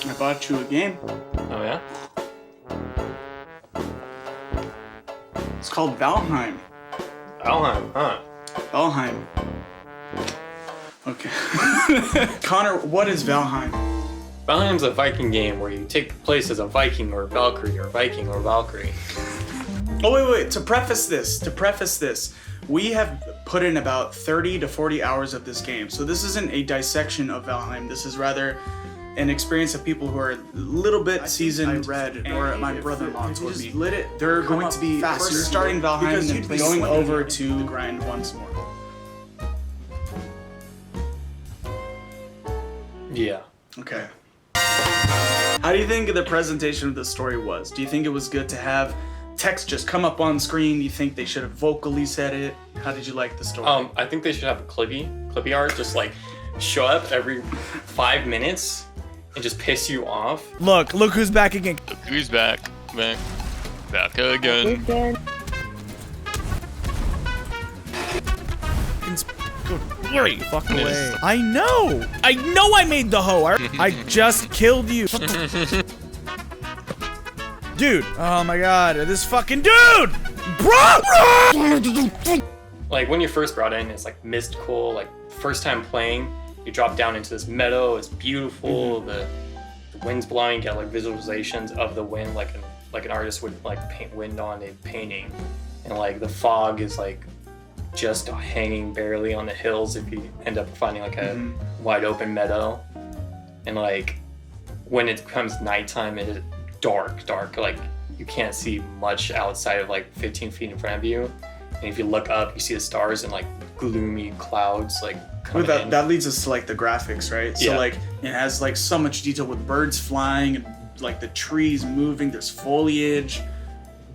I bought you a game. Oh yeah? It's called Valheim. Valheim, huh? Valheim. Okay. Connor, what is Valheim? Valheim's a Viking game where you take place as a Viking or Valkyrie or Viking or Valkyrie. Oh, wait. To preface this, we have put in about 30 to 40 hours of this game. So this isn't a dissection of Valheim. This is rather an experience of people who are a little bit seasoned. I read, or my brother-in-law told me, they're going to be first starting Valheim and then going over to the grind once more. Yeah. Okay. How do you think the presentation of the story was? Do you think it was good to have text just come up on screen? Do you think they should have vocally said it? How did you like the story? I think they should have a clippy art just like show up every 5 minutes and just piss you off. Look who's back again. Look who's back again. Hurry, fuck away. I know I made the hoe. I just killed you. Dude, oh my god, this fucking dude! Bro! Like when you're first brought in, it's like mystical, like first time playing, you drop down into this meadow, it's beautiful, the wind's blowing, you get like visualizations of the wind like an artist would like paint wind on a painting. And like the fog is like just hanging barely on the hills if you end up finding like a wide open meadow. And like when it becomes nighttime, it is dark, like you can't see much outside of like 15 feet in front of you. And if you look up, you see the stars and like gloomy clouds like coming in. That leads us to like the graphics, right? So Yeah. like it has like so much detail with birds flying and like the trees moving, there's foliage,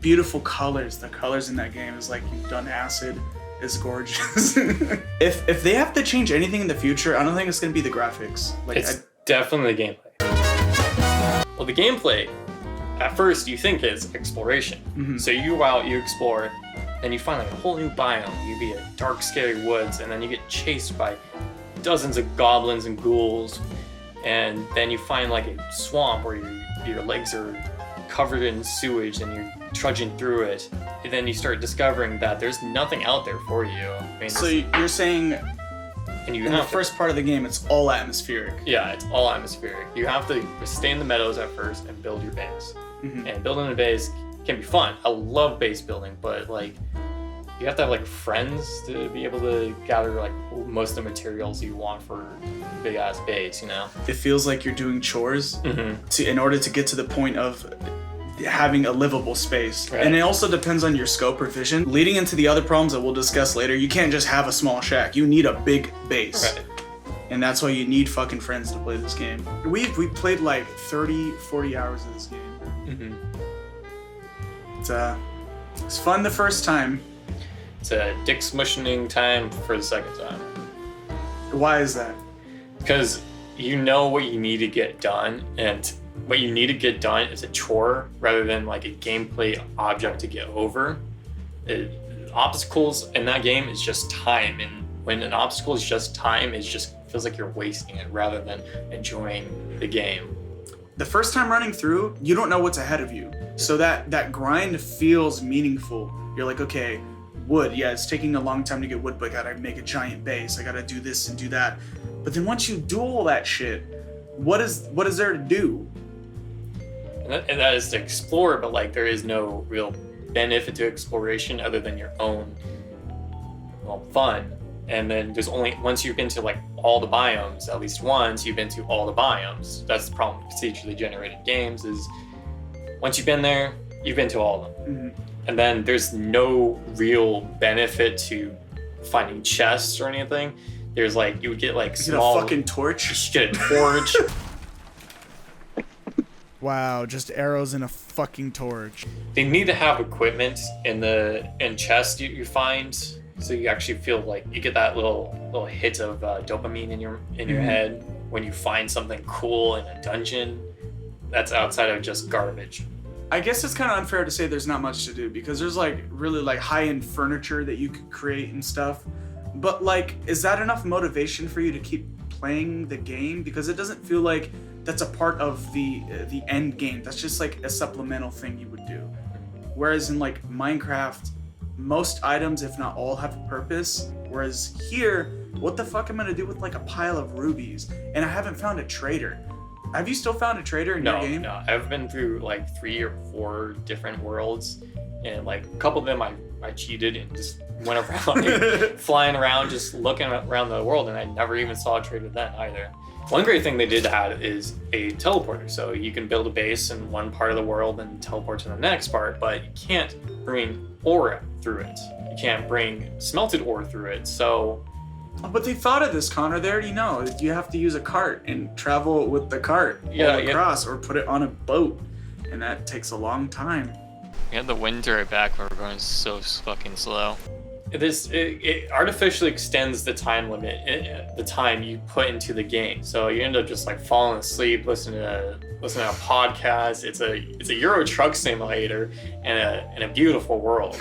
beautiful colors. The colors in that game is like you've done acid. It's gorgeous. If they have to change anything in the future, I don't think it's gonna be the graphics. Like It's definitely the gameplay. Well, the gameplay, at first you think it's exploration. So you go out, you explore, and you find like a whole new biome. You be in dark, scary woods, and then you get chased by dozens of goblins and ghouls, and then you find like a swamp where your legs are covered in sewage and you're trudging through it, and then you start discovering that there's nothing out there for you. I mean, so you're saying and you in have the first part of the game, it's all atmospheric. Yeah, it's all atmospheric. You have to stay in the meadows at first and build your base. And building a base can be fun. I love base building, but like you have to have like friends to be able to gather like most of the materials you want for a big ass base, you know? It feels like you're doing chores in order to get to the point of having a livable space. Right. And it also depends on your scope or vision. Leading into the other problems that we'll discuss later, you can't just have a small shack. You need a big base. Right. And that's why you need fucking friends to play this game. We played like 30, 40 hours of this game. It's fun the first time. It's a dick smushing time for the second time. Why is that? Because you know what you need to get done, and what you need to get done is a chore rather than like a gameplay object to get over. Obstacles in that game is just time, and when an obstacle is just time, it just feels like you're wasting it rather than enjoying the game. The first time running through, you don't know what's ahead of you. So that grind feels meaningful. You're like, okay, wood, yeah, it's taking a long time to get wood, but I gotta make a giant base. I gotta do this and do that. But then once you do all that shit, what is there to do? And that is to explore, but like there is no real benefit to exploration other than your own fun. And then there's only once you've been to like all the biomes, at least once you've been to all the biomes. That's the problem with procedurally generated games is once you've been there, you've been to all of them. And then there's no real benefit to finding chests or anything. There's like you would get like small. Get a fucking torch. You get a torch. Wow, just arrows and a fucking torch. They need to have equipment in chests you find, so you actually feel like you get that little hit of dopamine in your head when you find something cool in a dungeon that's outside of just garbage. I guess it's kind of unfair to say there's not much to do because there's like really like high-end furniture that you could create and stuff. But like, is that enough motivation for you to keep playing the game because it doesn't feel like that's a part of the end game. That's just like a supplemental thing you would do. Whereas in like Minecraft, most items, if not all, have a purpose. Whereas here, what the fuck am I gonna do with like a pile of rubies? And I haven't found a trader. Have you still found a trader in your game? No, I've been through like 3 or 4 different worlds, and like a couple of them I cheated and just went around flying around just looking around the world, and I never even saw a trader then either. One great thing they did add is a teleporter, so you can build a base in one part of the world and teleport to the next part, but you can't bring ore through it. You can't bring smelted ore through it, so... But they thought of this, Connor. They already know that you have to use a cart and travel with the cart all across, or put it on a boat, and that takes a long time. We had the wind turret back where we're going so fucking slow. It artificially extends the time limit, the time you put into the game. So you end up just like falling asleep, listening to a podcast. It's a Euro Truck Simulator in a beautiful world.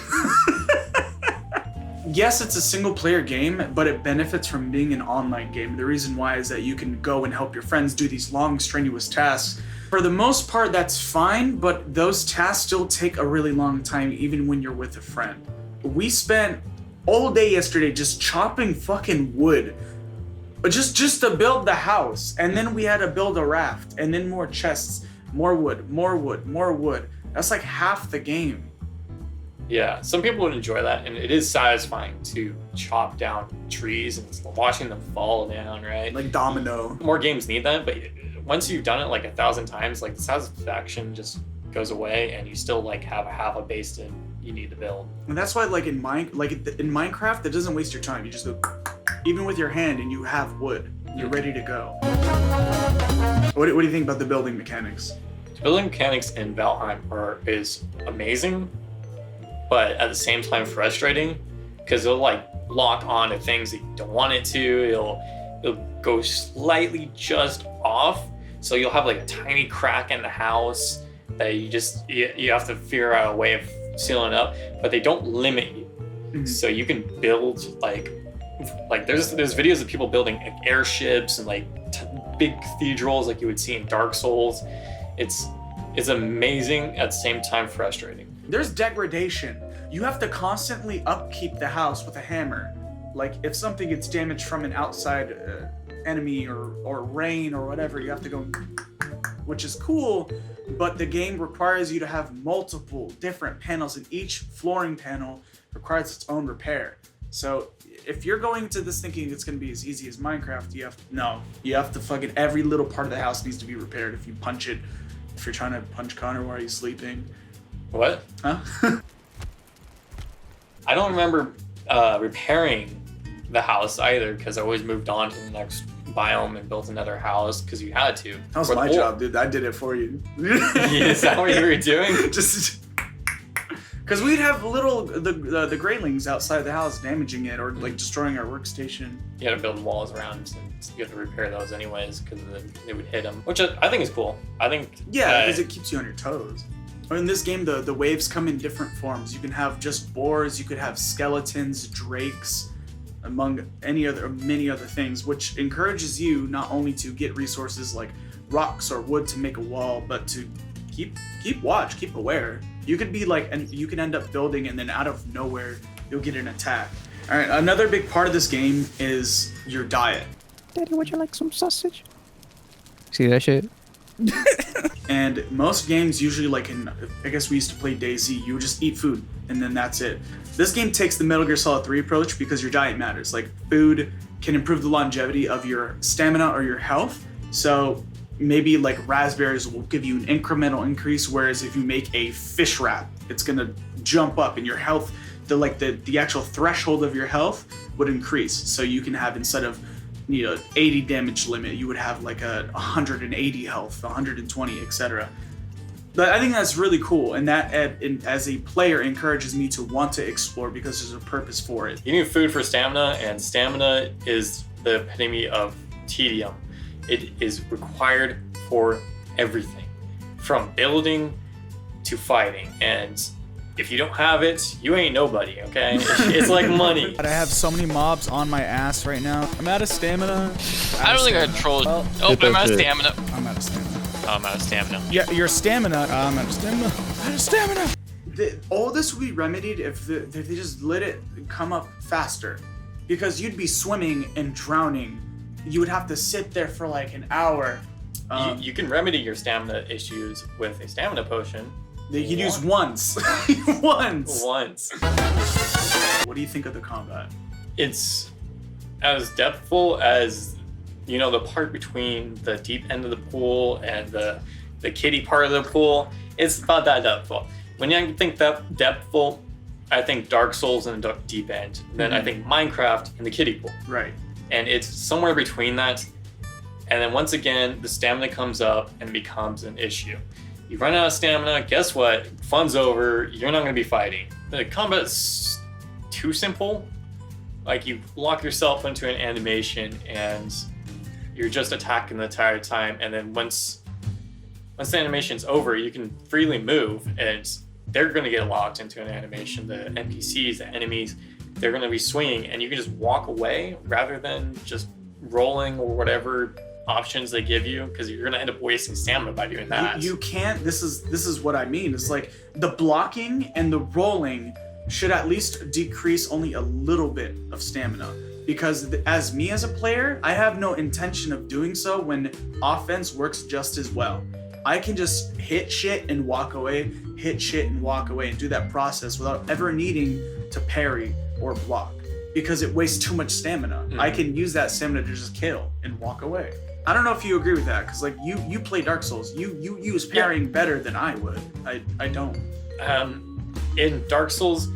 Yes, it's a single player game, but it benefits from being an online game. The reason why is that you can go and help your friends do these long, strenuous tasks. For the most part, that's fine, but those tasks still take a really long time, even when you're with a friend. We spent all day yesterday just chopping fucking wood, just to build the house, and then we had to build a raft, and then more chests, more wood, more wood, more wood. That's like half the game. Yeah, some people would enjoy that, and it is satisfying to chop down trees and watching them fall down, right? Like domino. More games need that, but once you've done it like 1,000 times, like the satisfaction just goes away, and you still like have a base that you need to build. And that's why, like in Minecraft, it doesn't waste your time. You just go, even with your hand, and you have wood. You're ready to go. What do you think about the building mechanics? The building mechanics in Valheim is amazing, but at the same time frustrating, because it'll like lock on to things that you don't want it to. It'll go slightly just off, so you'll have like a tiny crack in the house that you have to figure out a way of sealing it up, but they don't limit you. Mm-hmm. So you can build like there's videos of people building like airships and like big cathedrals like you would see in Dark Souls. It's amazing, at the same time frustrating. There's degradation. You have to constantly upkeep the house with a hammer. Like if something gets damaged from an outside enemy or rain or whatever, you have to go, which is cool, but the game requires you to have multiple different panels, and each flooring panel requires its own repair. So if you're going to this thinking it's going to be as easy as Minecraft, you have to fucking, every little part of the house needs to be repaired. If you punch it, if you're trying to punch Connor while he's sleeping. What? Huh? I don't remember repairing the house either, because I always moved on to the next biome and built another house because you had to. That was my job, dude. I did it for you. Is that what you were doing? Just because we'd have the greylings outside the house damaging it or like destroying our workstation. You had to build walls around, and you have to repair those anyways because they would hit them, which I think is cool. I think because it keeps you on your toes. In this game, the waves come in different forms. You can have just boars, you could have skeletons, drakes, among many other things, which encourages you not only to get resources like rocks or wood to make a wall, but to keep watch, keep aware. You could be like, and you can end up building, and then out of nowhere, you'll get an attack. All right, another big part of this game is your diet. Daddy, would you like some sausage? See that shit? And most games usually, like I guess we used to play DayZ, you would just eat food and then that's it. This game takes the Metal Gear Solid 3 approach because your diet matters. Like food can improve the longevity of your stamina or your health. So maybe like raspberries will give you an incremental increase, whereas if you make a fish wrap, it's gonna jump up and your health, the actual threshold of your health would increase. So you can have, instead of 80 damage limit, you would have like a 180 health, 120, etc. But I think that's really cool, and that as a player encourages me to want to explore because there's a purpose for it. You need food for stamina, and stamina is the epitome of tedium. It is required for everything, from building to fighting, and if you don't have it, you ain't nobody, okay? It's like money. But I have so many mobs on my ass right now. I'm out of stamina. I don't think I controlled. Well, oh, I'm out of stamina. I'm out of stamina. Oh, I'm out of stamina. Yeah, your stamina. I'm out of stamina. Out of stamina. All this would be remedied if they just let it come up faster. Because you'd be swimming and drowning. You would have to sit there for like an hour. You can remedy your stamina issues with a stamina potion. That you could use once. Once. What do you think of the combat? It's as depthful as, you know, the part between the deep end of the pool and the kiddie part of the pool. It's about that depthful. When I think that depthful, I think Dark Souls and the deep end. Then I think Minecraft and the kiddie pool. Right. And it's somewhere between that. And then once again, the stamina comes up and becomes an issue. You run out of stamina, guess what? Fun's over, you're not going to be fighting. The combat is too simple. Like, you lock yourself into an animation and you're just attacking the entire time. And then once the animation's over, you can freely move and they're going to get locked into an animation. The NPCs, the enemies, they're going to be swinging and you can just walk away rather than just rolling or whatever options they give you, because you're gonna end up wasting stamina by doing that. You can't. This is what I mean. It's like the blocking and the rolling should at least decrease only a little bit of stamina. Because as a player, I have no intention of doing so when offense works just as well. I can just hit shit and walk away, hit shit and walk away, and do that process without ever needing to parry or block. Because it wastes too much stamina. I can use that stamina to just kill and walk away. I don't know if you agree with that, because like you play Dark Souls, you use parrying better than I would. I don't. In Dark Souls,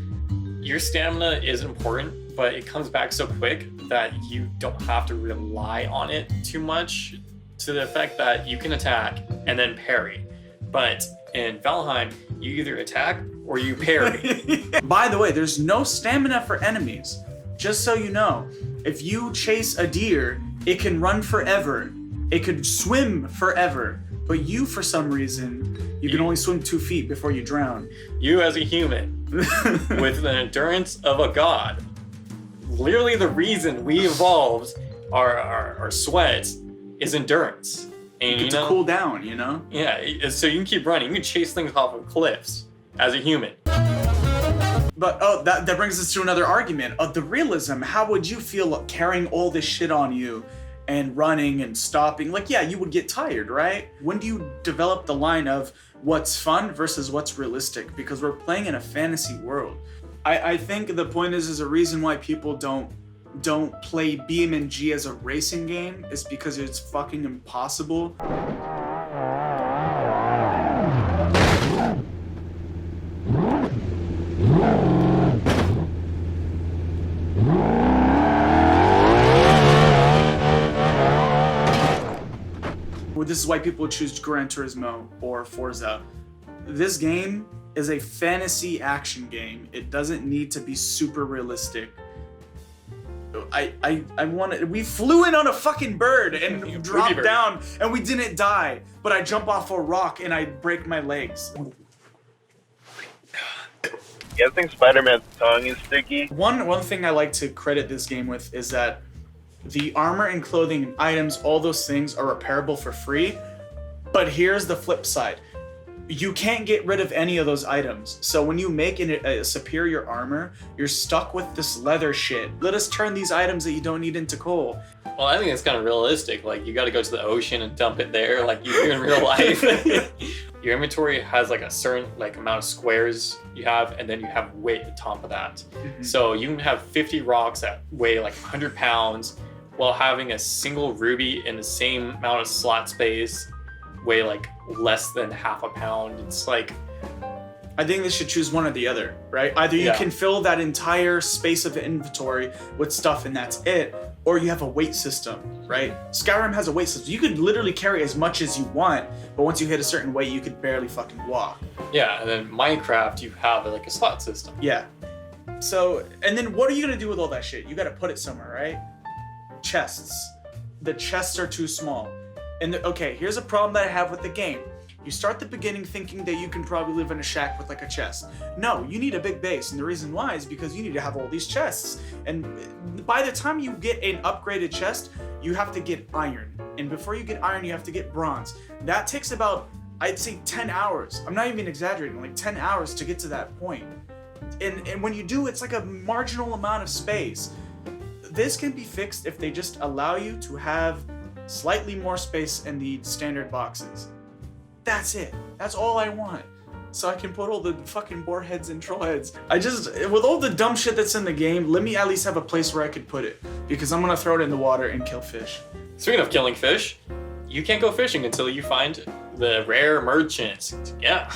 your stamina is important, but it comes back so quick that you don't have to rely on it too much, to the effect that you can attack and then parry. But in Valheim, you either attack or you parry. By the way, there's no stamina for enemies. Just so you know, if you chase a deer, it can run forever. It could swim forever. But you, for some reason, you can only swim 2 feet before you drown. You as a human, with the endurance of a god, literally the reason we evolved our sweat is endurance. And you get to cool down, you know? Yeah, so you can keep running. You can chase things off of cliffs as a human. But that brings us to another argument of the realism. How would you feel carrying all this shit on you and running and stopping? Like, yeah, you would get tired, right? When do you develop the line of what's fun versus what's realistic? Because we're playing in a fantasy world. I think the point is a reason why people don't play beam.ng as a racing game is because it's fucking impossible. This is why people choose Gran Turismo or Forza. This game is a fantasy action game. It doesn't need to be super realistic. We flew in on a fucking bird and dropped down and we didn't die, but I jump off a rock and I break my legs. Yeah, I think Spider-Man's tongue is sticky. One thing I like to credit this game with is that the armor and clothing and items, all those things are repairable for free. But here's the flip side. You can't get rid of any of those items. So when you make a superior armor, you're stuck with this leather shit. Let us turn these items that you don't need into coal. Well, I think it's kind of realistic. Like, you got to go to the ocean and dump it there like you do in real life. Your inventory has like a certain amount of squares you have, and then you have weight on top of that. Mm-hmm. So you can have 50 rocks that weigh like 100 pounds while having a single ruby in the same amount of slot space weigh like less than half a pound. It's like, I think they should choose one or the other, right? Either you can fill that entire space of inventory with stuff and that's it, or you have a weight system, right? Skyrim has a weight system. You could literally carry as much as you want, but once you hit a certain weight, you could barely fucking walk. Yeah, and then Minecraft, you have like a slot system. Yeah. So, and then what are you gonna do with all that shit? You gotta put it somewhere, right? Chests. The chests are too small. And okay, here's a problem that I have with the game. You start the beginning thinking that you can probably live in a shack with like a chest. No, you need a big base, and the reason why is because you need to have all these chests. And by the time you get an upgraded chest, you have to get iron. And before you get iron, you have to get bronze. That takes about, I'd say 10 hours. I'm not even exaggerating, like 10 hours to get to that point. And when you do, it's like a marginal amount of space. This can be fixed if they just allow you to have slightly more space in the standard boxes. That's it. That's all I want. So I can put all the fucking boar heads and troll heads. With all the dumb shit that's in the game, let me at least have a place where I could put it. Because I'm gonna throw it in the water and kill fish. Speaking of killing fish, you can't go fishing until you find the rare merchants. Yeah.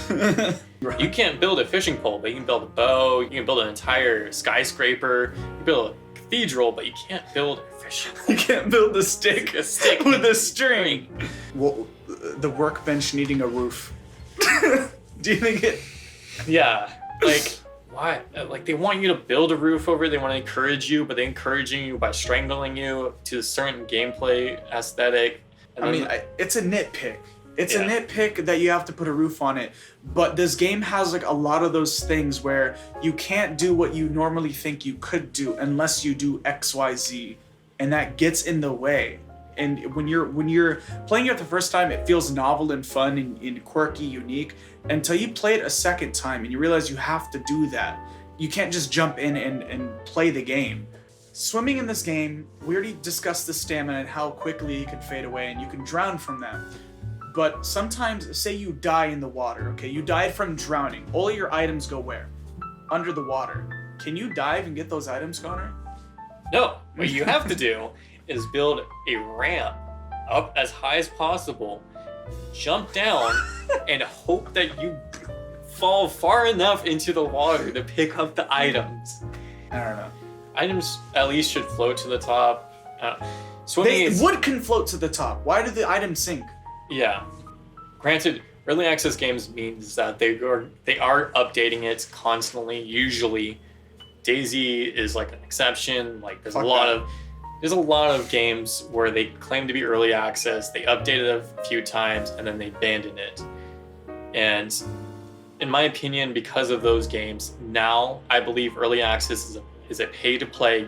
You can't build a fishing pole, but you can build a bow, you can build an entire skyscraper, you can build a cathedral, but you can't build a fishing pole. You can't build a stick with a string. String. Well, the workbench needing a roof. Do you think it? Yeah, like, why? Like, they want you to build a roof over it, they want to encourage you, but they're encouraging you by strangling you to a certain gameplay aesthetic. And I mean, it's a nitpick. It's a nitpick that you have to put a roof on it, but this game has like a lot of those things where you can't do what you normally think you could do unless you do XYZ, and that gets in the way. And when you're playing it the first time, it feels novel and fun and quirky, unique, until you play it a second time and you realize you have to do that. You can't just jump in and play the game. Swimming in this game, we already discussed the stamina and how quickly it can fade away, and you can drown from that. But sometimes, say you die in the water, okay? You died from drowning. All of your items go where? Under the water. Can you dive and get those items, Connor? No, what you have to do is build a ramp up as high as possible, jump down, and hope that you fall far enough into the water to pick up the items. I don't know. Items at least should float to the top. Swimming Wood can float to the top. Why do the items sink? Yeah. Granted, early access games means that they are updating it constantly. Usually, Daisy is like an exception. Like there's a lot of games where they claim to be early access. They update it a few times and then they abandon it. And in my opinion, because of those games, now I believe early access is a pay-to-play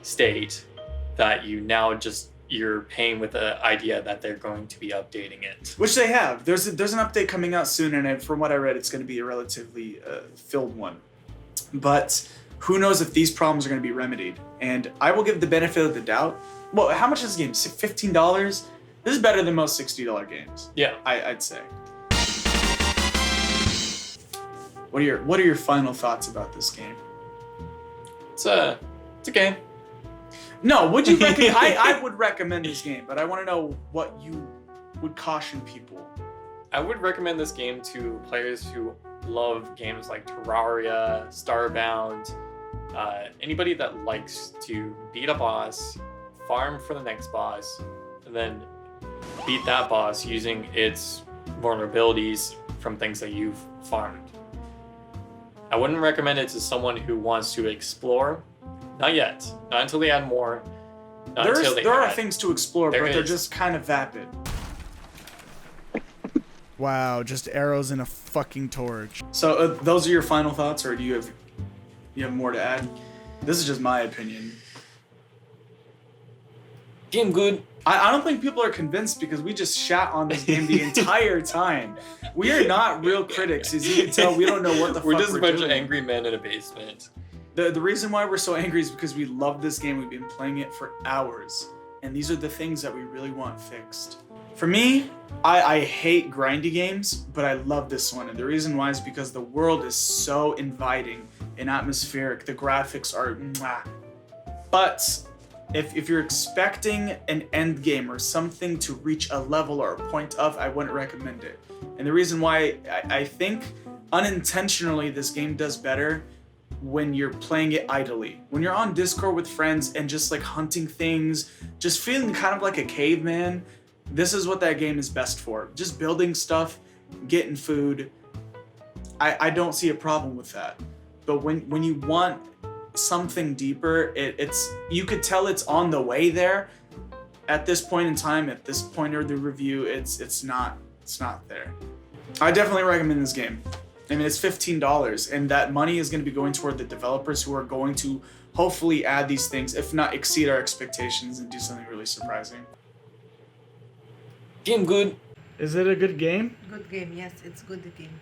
state that you're paying with the idea that they're going to be updating it. Which they have. There's an update coming out soon, and from what I read, it's going to be a relatively filled one. But who knows if these problems are going to be remedied. And I will give the benefit of the doubt. Well, how much is this game? $15? This is better than most $60 games. Yeah. I'd say. What are your final thoughts about this game? It's a game. No, would you recommend? I would recommend this game, but I want to know what you would caution people. I would recommend this game to players who love games like Terraria, Starbound, anybody that likes to beat a boss, farm for the next boss, and then beat that boss using its vulnerabilities from things that you've farmed. I wouldn't recommend it to someone who wants to explore. Not yet. Not until they add more. There are things to explore, but they're just kind of vapid. Wow, just arrows in a fucking torch. So those are your final thoughts, or do you have more to add? This is just my opinion. Game good. I don't think people are convinced because we just shat on this game the entire time. We are not real critics, as you can tell. We don't know what the fuck We're just a bunch doing. of angry men in a basement. The reason why we're so angry is because we love this game. We've been playing it for hours. And these are the things that we really want fixed. For me, I hate grindy games, but I love this one. And the reason why is because the world is so inviting and atmospheric. The graphics are mwah. But if you're expecting an end game or something to reach a level or a point of, I wouldn't recommend it. And the reason why I think unintentionally this game does better when you're playing it idly. When you're on Discord with friends and just like hunting things, just feeling kind of like a caveman, this is what that game is best for. Just building stuff, getting food. I don't see a problem with that. But when you want something deeper, it's you could tell it's on the way there. At this point in time, at this point of the review, it's not there. I definitely recommend this game. I mean, it's $15, and that money is going to be going toward the developers who are going to hopefully add these things, if not exceed our expectations and do something really surprising. Game good. Is it a good game? Good game, yes, it's good game.